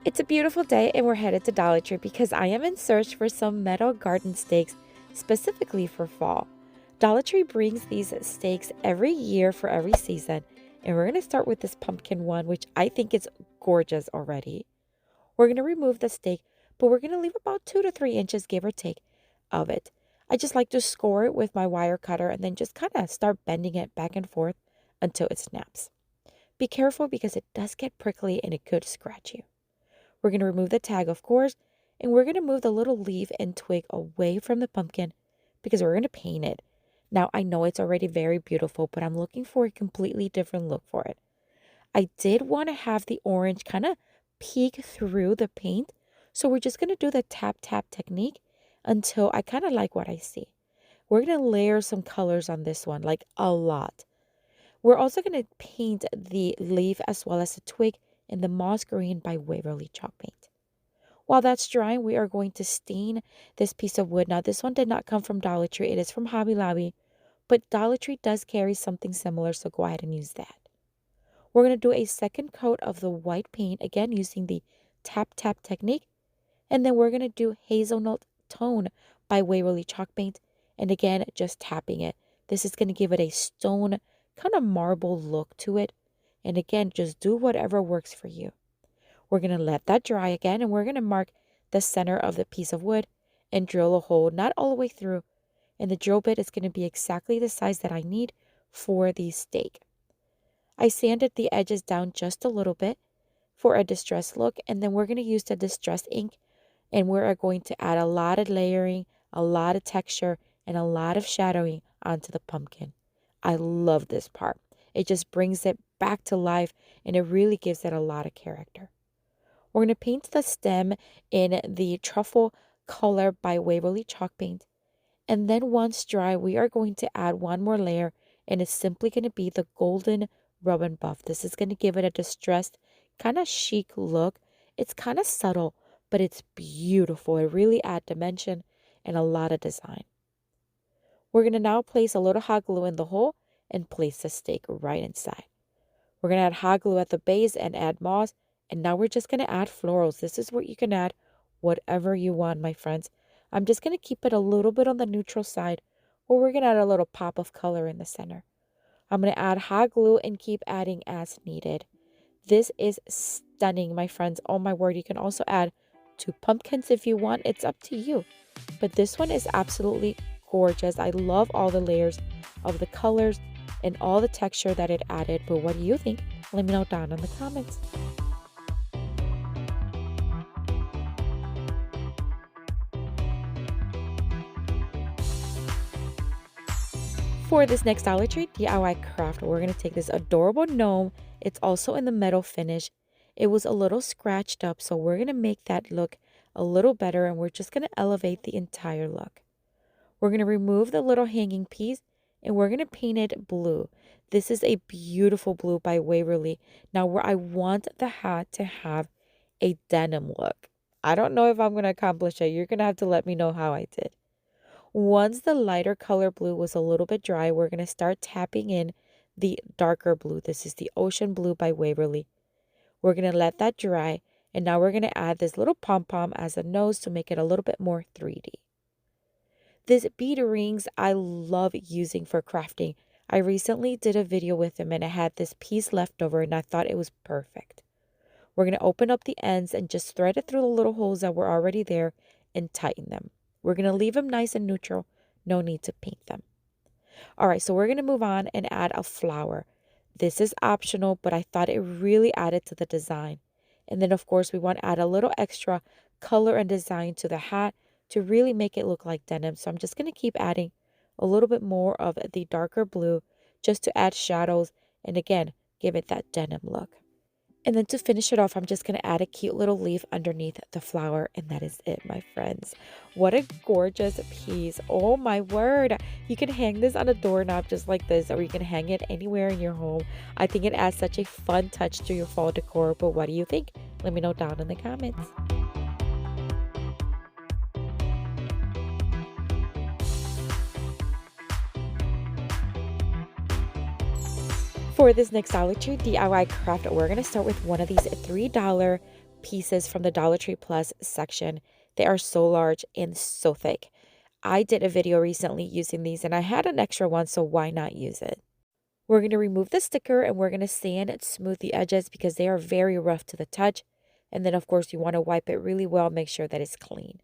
It's a beautiful day and we're headed to Dollar Tree because I am in search for some metal garden stakes specifically for fall. Dollar Tree brings these stakes every year for every season, and we're going to start with this pumpkin one, which I think is gorgeous already. We're going to remove the stake, but we're going to leave about 2 to 3 inches, give or take, of it. I just like to score it with my wire cutter and then just kind of start bending it back and forth until it snaps. Be careful because it does get prickly and it could scratch you. We're going to remove the tag, of course, and we're going to move the little leaf and twig away from the pumpkin because we're going to paint it. Now, I know it's already very beautiful, but I'm looking for a completely different look for it. I did want to have the orange kind of peek through the paint, so we're just going to do the tap technique until I kind of like what I see. We're going to layer some colors on this one, like a lot. We're also going to paint the leaf as well as the twig in the moss green by Waverly chalk paint. While that's drying, we are going to stain this piece of wood. Now, this one did not come from Dollar Tree. It is from Hobby Lobby, but Dollar Tree does carry something similar, so go ahead and use that. We're going to do a second coat of the white paint, again using the tap technique, and then we're going to do hazelnut tone by Waverly chalk paint, and again, just tapping it. This is going to give it a stone, kind of marble look to it. And again, just do whatever works for you. We're going to let that dry again, and we're going to mark the center of the piece of wood and drill a hole, not all the way through. And the drill bit is going to be exactly the size that I need for the stake. I sanded the edges down just a little bit for a distressed look, and then we're going to use the distressed ink, and we're going to add a lot of layering, a lot of texture, and a lot of shadowing onto the pumpkin. I love this part. It just brings it back to life, and it really gives it a lot of character. We're going to paint the stem in the truffle color by Waverly chalk paint. And then once dry, we are going to add one more layer, and it's simply going to be the golden rub buff. This is going to give it a distressed, kind of chic look. It's kind of subtle, but it's beautiful. It really adds dimension and a lot of design. We're going to now place a little hot glue in the hole and place the stake right inside. We're going to add hot glue at the base and add moss. And now we're just going to add florals. This is where you can add whatever you want, my friends. I'm just going to keep it a little bit on the neutral side, or we're going to add a little pop of color in the center. I'm going to add hot glue and keep adding as needed. This is stunning, my friends. Oh my word. You can also add 2 pumpkins if you want. It's up to you. But this one is absolutely gorgeous. I love all the layers of the colors and all the texture that it added. But what do you think? Let me know down in the comments. For this next Dollar Tree DIY craft, we're going to take this adorable gnome. It's also in the metal finish. It was a little scratched up, so we're going to make that look a little better, and we're just going to elevate the entire look. We're going to remove the little hanging piece, and we're going to paint it blue. This is a beautiful blue by Waverly. Now, where I want the hat to have a denim look. I don't know if I'm going to accomplish it. You're going to have to let me know how I did. Once the lighter color blue was a little bit dry, we're going to start tapping in the darker blue. This is the Ocean Blue by Waverly. We're going to let that dry, and now we're going to add this little pom-pom as a nose to make it a little bit more 3D. These bead rings I love using for crafting. I recently did a video with them, and I had this piece left over, and I thought it was perfect. We're going to open up the ends and just thread it through the little holes that were already there and tighten them. We're going to leave them nice and neutral. No need to paint them. All right, so we're going to move on and add a flower. This is optional, but I thought it really added to the design. And then, of course, we want to add a little extra color and design to the hat to really make it look like denim. So I'm just going to keep adding a little bit more of the darker blue just to add shadows and, again, give it that denim look. And then to finish it off, I'm just going to add a cute little leaf underneath the flower. And that is it, my friends. What a gorgeous piece. Oh my word. You can hang this on a doorknob just like this, or you can hang it anywhere in your home. I think it adds such a fun touch to your fall decor. But what do you think? Let me know down in the comments. For this next Dollar Tree DIY craft, we're going to start with one of these $3 pieces from the Dollar Tree Plus section. They are so large and so thick. I did a video recently using these and I had an extra one, so why not use it? We're going to remove the sticker and we're going to sand and smooth the edges because they are very rough to the touch. And then of course you want to wipe it really well, make sure that it's clean.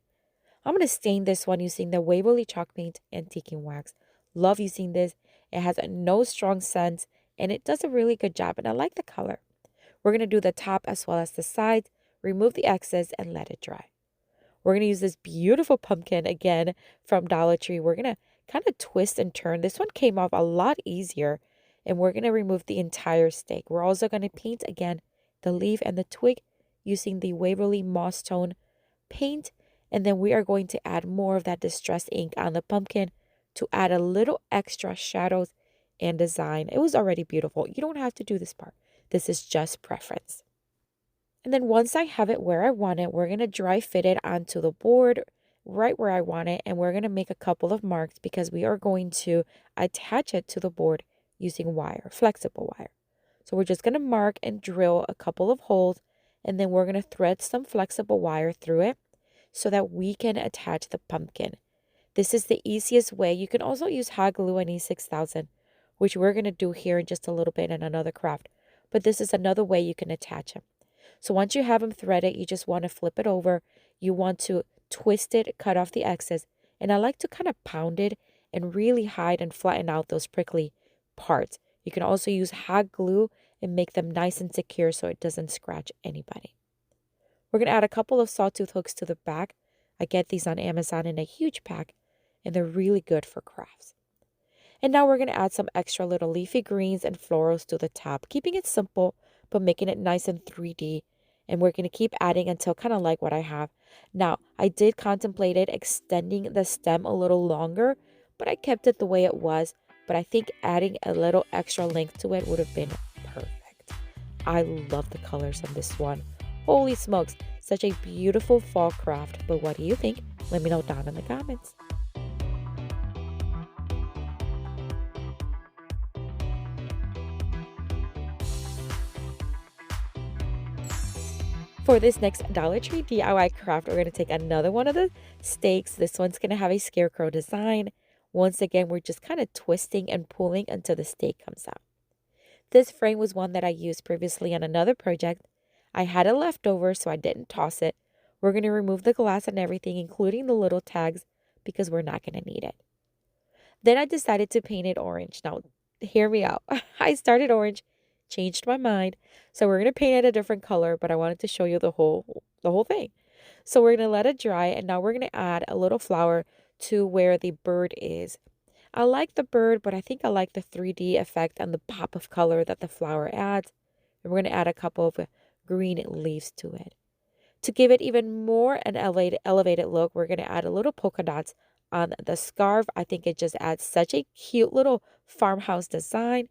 I'm going to stain this one using the Waverly Chalk Paint Antiquing Wax. Love using this. It has no strong scent and it does a really good job and I like the color. We're going to do the top as well as the sides, remove the excess and let it dry. We're going to use this beautiful pumpkin again from Dollar Tree. We're going to kind of twist and turn. This one came off a lot easier and we're going to remove the entire stake. We're also going to paint again the leaf and the twig using the Waverly Moss Tone paint. And then we are going to add more of that distressed ink on the pumpkin to add a little extra shadows and design. It was already beautiful. You don't have to do this part. This is just preference. And then once I have it where I want it, we're going to dry fit it onto the board right where I want it. And we're going to make a couple of marks because we are going to attach it to the board using wire, flexible wire. So we're just going to mark and drill a couple of holes. And then we're going to thread some flexible wire through it so that we can attach the pumpkin. This is the easiest way. You can also use hot glue and E6000, which we're going to do here in just a little bit in another craft. But this is another way you can attach them. So once you have them threaded, you just want to flip it over. You want to twist it, cut off the excess. And I like to kind of pound it and really hide and flatten out those prickly parts. You can also use hot glue and make them nice and secure so it doesn't scratch anybody. We're going to add a couple of sawtooth hooks to the back. I get these on Amazon in a huge pack, and they're really good for crafts. And now we're going to add some extra little leafy greens and florals to the top, keeping it simple, but making it nice and 3D. And we're going to keep adding until kind of like what I have. Now, I did contemplate it extending the stem a little longer, but I kept it the way it was. But I think adding a little extra length to it would have been perfect. I love the colors on this one. Holy smokes, such a beautiful fall craft. But what do you think? Let me know down in the comments. For this next Dollar Tree DIY craft, we're going to take another one of the stakes. This one's going to have a scarecrow design. Once again, we're just kind of twisting and pulling until the stake comes out. This frame was one that I used previously on another project. I had it left over, so I didn't toss it. We're going to remove the glass and everything, including the little tags, because we're not going to need it. Then I decided to paint it orange. Now, hear me out. I started orange, changed my mind. So we're going to paint it a different color, but I wanted to show you the whole thing. So we're going to let it dry, and now we're going to add a little flower to where the bird is. I like the bird, but I think I like the 3D effect and the pop of color that the flower adds. And we're going to add a couple of green leaves to it. To give it even more an elevated look, we're going to add a little polka dots on the scarf. I think it just adds such a cute little farmhouse design.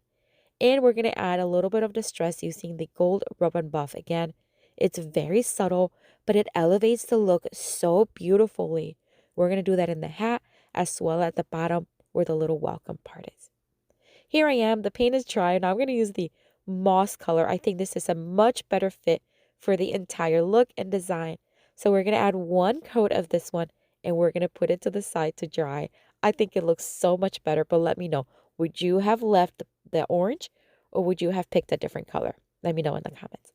And we're going to add a little bit of distress using the gold ribbon buff. Again, it's very subtle, but it elevates the look so beautifully. We're going to do that in the hat as well at the bottom where the little welcome part is. Here I am. The paint is dry. Now I'm going to use the moss color. I think this is a much better fit for the entire look and design. So we're going to add one coat of this one and we're going to put it to the side to dry. I think it looks so much better, but let me know. Would you have left the orange or would you have picked a different color? Let me know in the comments.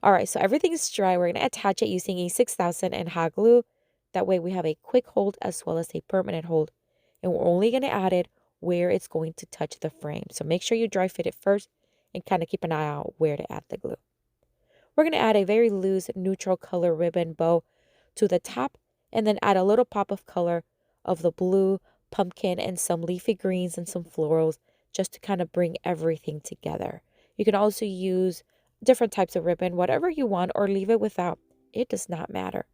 All right, so everything is dry. We're going to attach it using E6000 and hot glue. That way we have a quick hold as well as a permanent hold. And we're only going to add it where it's going to touch the frame. So make sure you dry fit it first and kind of keep an eye out where to add the glue. We're going to add a very loose neutral color ribbon bow to the top and then add a little pop of color of the blue, pumpkin, and some leafy greens and some florals just to kind of bring everything together. You can also use different types of ribbon, whatever you want, or leave it without. It does not matter.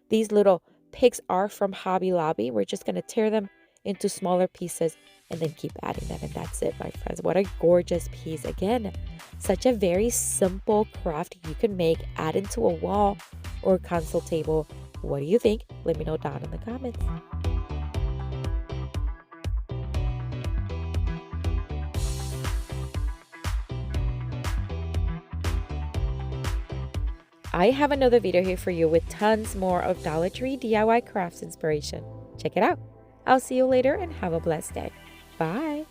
These little picks are from Hobby Lobby. We're just going to tear them into smaller pieces and then keep adding them. And that's it, my friends. What a gorgeous piece. Again, such a very simple craft you can make, add into a wall or a console table. What do you think? Let me know down in the comments. I have another video here for you with tons more of Dollar Tree DIY crafts inspiration. Check it out. I'll see you later and have a blessed day. Bye.